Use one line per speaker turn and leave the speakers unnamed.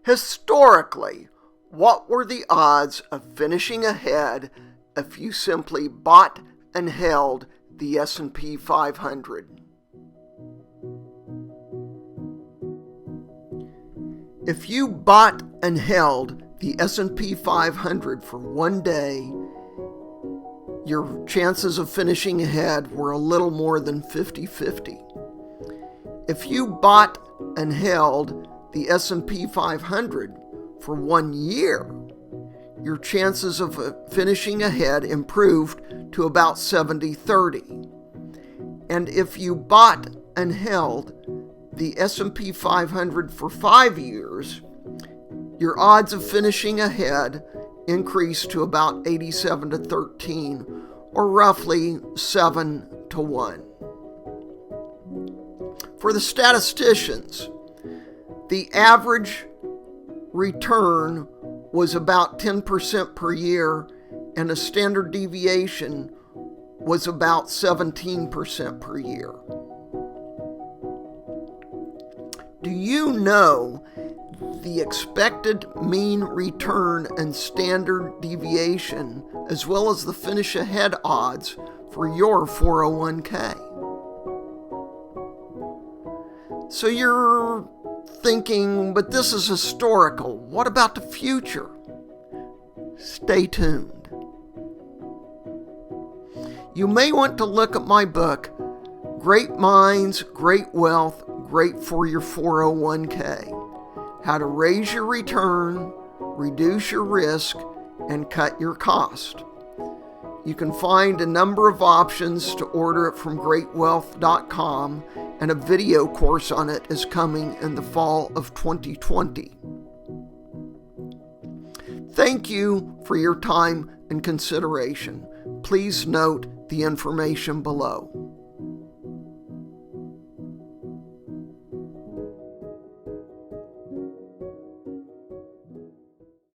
Historically, what were the odds of finishing ahead if you simply bought and held the S&P 500? If you bought and held the S&P 500 for one day, your chances of finishing ahead were a little more than 50-50. If you bought and held the S&P 500 for 1 year, your chances of finishing ahead improved to about 70-30. And if you bought and held the S&P 500 for 5 years, your odds of finishing ahead increased to about 87-13, or roughly 7-1. For the statisticians, the average return was about 10% per year, and a standard deviation was about 17% per year. Do you know the expected mean return and standard deviation, as well as the finish ahead odds for your 401k? So you're thinking, but this is historical. What about the future? Stay tuned. You may want to look at my book, Great Minds, Great Wealth, Great for Your 401k. How to raise your return, reduce your risk, and cut your cost. You can find a number of options to order it from greatwealth.com, and a video course on it is coming in the fall of 2020. Thank you for your time and consideration. Please note the information below.